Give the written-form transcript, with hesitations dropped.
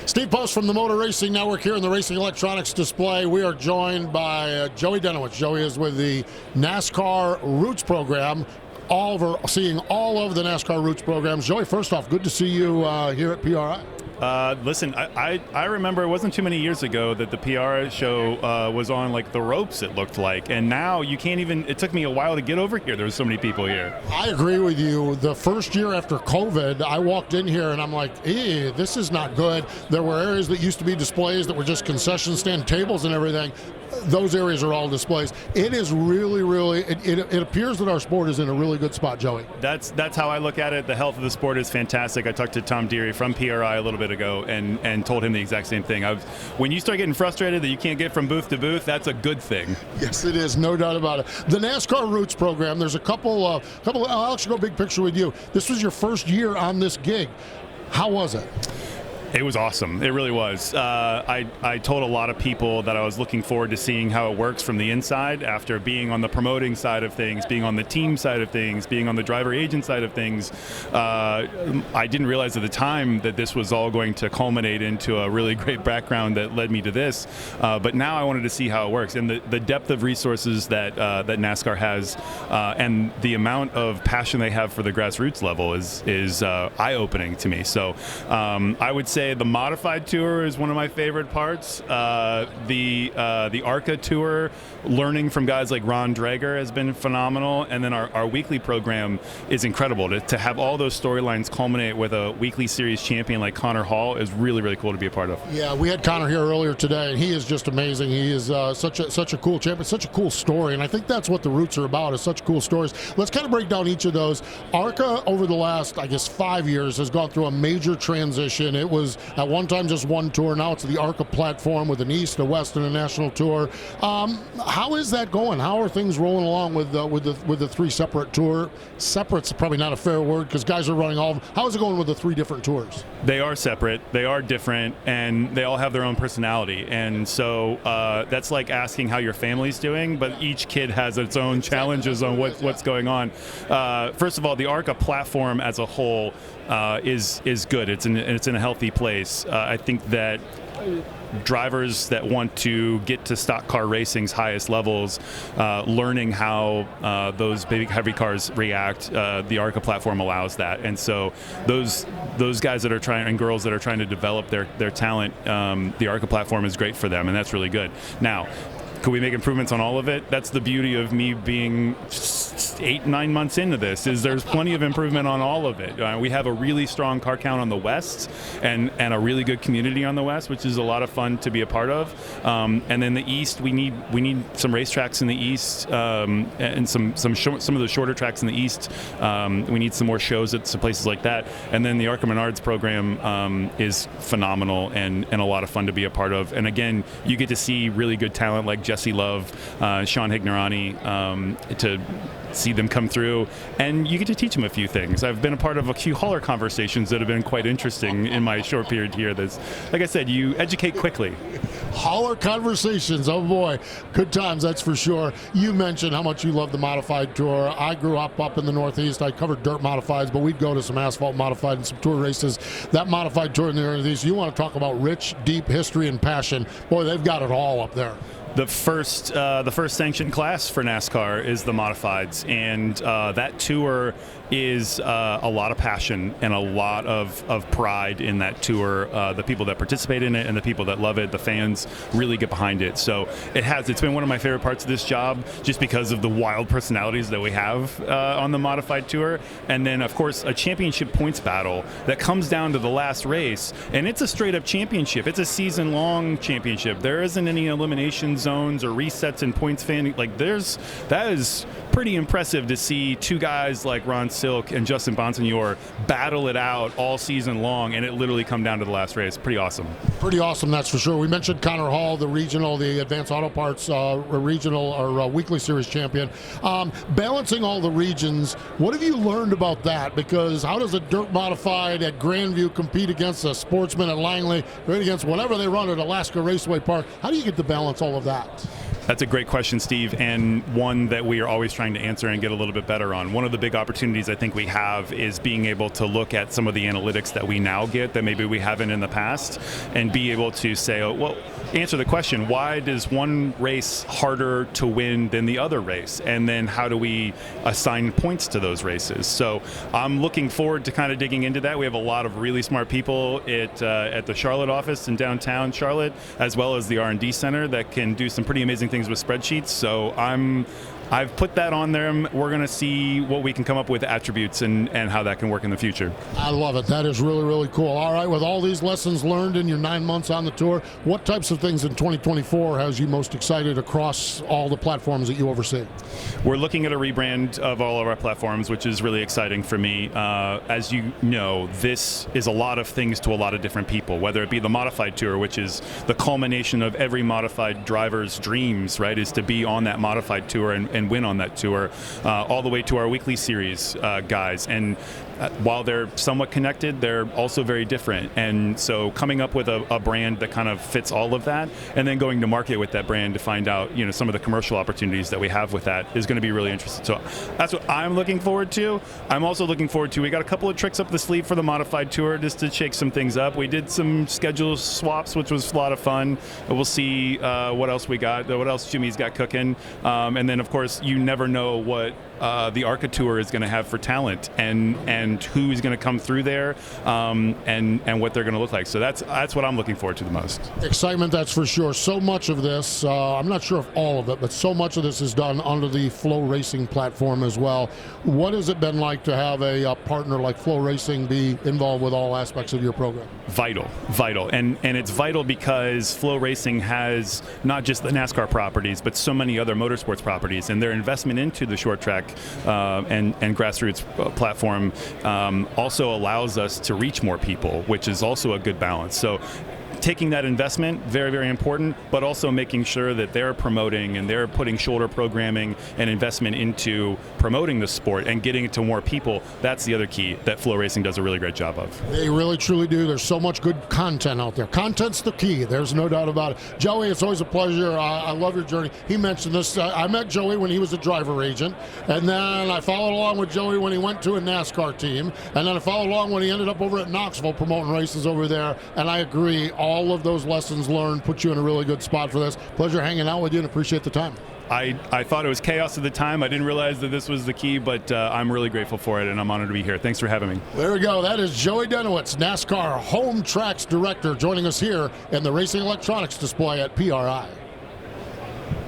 Steve Post from the Motor Racing Network here in the Racing Electronics display. We are joined by Joey Dennewitz. Joey is with the NASCAR Roots program, seeing all of the NASCAR Roots programs. Joey, first off, good to see you here at PRI. Listen, I remember it wasn't too many years ago that the PRI show was on like the ropes, it looked like. And now you can't even, it took me a while to get over here. There were so many people here. I agree with you. The first year after COVID, I walked in here and I'm like, this is not good. There were areas that used to be displays that were just concession stand tables and everything. Those areas are all displays. It is really, it appears that our sport is in a really good spot, Joey. That's how I look at it. The health of the sport is fantastic. I talked to Tom Deary from PRI a little bit ago and told him the exact same thing. When you start getting frustrated that you can't get from booth to booth, that's a good thing. Yes, it is, no doubt about it. The NASCAR Roots program, there's a couple. I'll actually go big picture with you. This was your first year on this gig. How was it? It was awesome. It really was. I told a lot of people that I was looking forward to seeing how it works from the inside after being on the promoting side of things, being on the team side of things, being on the driver agent side of things. I didn't realize at the time that this was all going to culminate into a really great background that led me to this. But now I wanted to see how it works. And the depth of resources that NASCAR has and the amount of passion they have for the grassroots level is eye-opening to me. So I would say the modified tour is one of my favorite parts. The ARCA tour, learning from guys like Ron Drager has been phenomenal, and then our weekly program is incredible. To have all those storylines culminate with a weekly series champion like Connor Hall is really cool to be a part of. Yeah, we had Connor here earlier today, and he is just amazing. He is such a cool champion, such a cool story, and I think that's what the Roots are about, is such cool stories. Let's kind of break down each of those. ARCA, over the last, 5 years, has gone through a major transition. It was at one time just one tour. Now it's the ARCA platform with an East, a West, and a national tour. How is that going? How are things rolling along with the three separate tour? Separate's probably not a fair word because guys are running all. How is it going with the three different tours? They are separate. They are different, and they all have their own personality. And so that's like asking how your family's doing, but each kid has its own challenges on what's going on. First of all, the ARCA platform as a whole is good. It's in a healthy place. I think that drivers that want to get to stock car racing's highest levels, learning how those big heavy cars react, the ARCA platform allows that. And so those guys that are trying, and girls that are trying to develop their talent, the ARCA platform is great for them, and that's really good. Now, could we make improvements on all of it? That's the beauty of me being 8-9 months into this, is there's plenty of improvement on all of it. We have a really strong car count on the West and a really good community on the West, which is a lot of fun to be a part of. And then the East, we need some racetracks in the East and some of the shorter tracks in the East. We need some more shows at some places like that. And then the ARCA Menards program is phenomenal and a lot of fun to be a part of. And again, you get to see really good talent like Jesse Love, Sean Hignorani, to see them come through, and you get to teach them a few things. I've been a part of a few hauler conversations that have been quite interesting in my short period here. That's, like I said, you educate quickly. Hauler conversations, oh boy, good times, that's for sure. You mentioned how much you love the modified tour. I grew up in the Northeast. I covered dirt modifieds, but we'd go to some asphalt modified and some tour races. That modified tour in the Northeast, you want to talk about rich, deep history and passion. Boy, they've got it all up there. The first sanctioned class for NASCAR is the modifieds, and that tour is a lot of passion and a lot of pride in that tour. The people that participate in it and the people that love it, the fans, really get behind it. So it's been one of my favorite parts of this job, just because of the wild personalities that we have on the modified tour. And then, of course, a championship points battle that comes down to the last race, and it's a straight-up championship. It's a season-long championship. There isn't any elimination zones or resets in points fan. That is pretty impressive to see two guys like Ron Silk and Justin Bonsignor battle it out all season long, and it literally come down to the last race. Pretty awesome. Pretty awesome, that's for sure. We mentioned Connor Hall, the Advanced Auto Parts regional or weekly series champion. Balancing all the regions, what have you learned about that? Because how does a dirt modified at Grandview compete against a sportsman at Langley, right against whatever they run at Alaska Raceway Park? How do you get to balance all of that? That's a great question, Steve, and one that we are always trying to answer and get a little bit better on. One of the big opportunities I think we have is being able to look at some of the analytics that we now get that maybe we haven't in the past, and be able to say, oh, well, answer the question, why does one race harder to win than the other race? And then how do we assign points to those races? So I'm looking forward to kind of digging into that. We have a lot of really smart people at the Charlotte office in downtown Charlotte, as well as the R&D center, that can do some pretty amazing things with spreadsheets. So I've put that on there. We're going to see what we can come up with attributes and how that can work in the future. I love it. That is really, really cool. All right, with all these lessons learned in your 9 months on the tour, what types of things in 2024 has you most excited across all the platforms that you oversee? We're looking at a rebrand of all of our platforms, which is really exciting for me. As you know, this is a lot of things to a lot of different people, whether it be the Modified Tour, which is the culmination of every modified driver's dreams, right, is to be on that Modified Tour and win on that tour, all the way to our weekly series guys. And while they're somewhat connected, they're also very different. And so coming up with a brand that kind of fits all of that, and then going to market with that brand to find out, some of the commercial opportunities that we have with that is going to be really interesting. So that's what I'm looking forward to. I'm also looking forward to, we got a couple of tricks up the sleeve for the Modified Tour just to shake some things up. We did some schedule swaps, which was a lot of fun. We'll see what else we got, what else Jimmy's got cooking. And then, of course, you never know what the ARCA Tour is going to have for talent and who's going to come through there, and what they're going to look like. So that's what I'm looking forward to the most. Excitement, that's for sure. So much of this, I'm not sure if all of it, but so much of this is done under the Flow Racing platform as well. What has it been like to have a partner like Flow Racing be involved with all aspects of your program? Vital. And it's vital because Flow Racing has not just the NASCAR properties, but so many other motorsports properties, and their investment into the short track and grassroots platform also allows us to reach more people, which is also a good balance. So taking that investment, very, very important, but also making sure that they're promoting and they're putting shoulder programming and investment into promoting the sport and getting it to more people. That's the other key that Flow Racing does a really great job of. They really, truly do. There's so much good content out there. Content's the key. There's no doubt about it. Joey, it's always a pleasure. I love your journey. He mentioned this. I met Joey when he was a driver agent, and then I followed along with Joey when he went to a NASCAR team, and then I followed along when he ended up over at Knoxville promoting races over there, and I agree, all of those lessons learned put you in a really good spot for this. Pleasure hanging out with you and appreciate the time. I thought it was chaos at the time. I didn't realize that this was the key, but I'm really grateful for it, and I'm honored to be here. Thanks for having me. There we go. That is Joey Dennewitz, NASCAR Home Tracks Director, joining us here in the Racing Electronics display at PRI.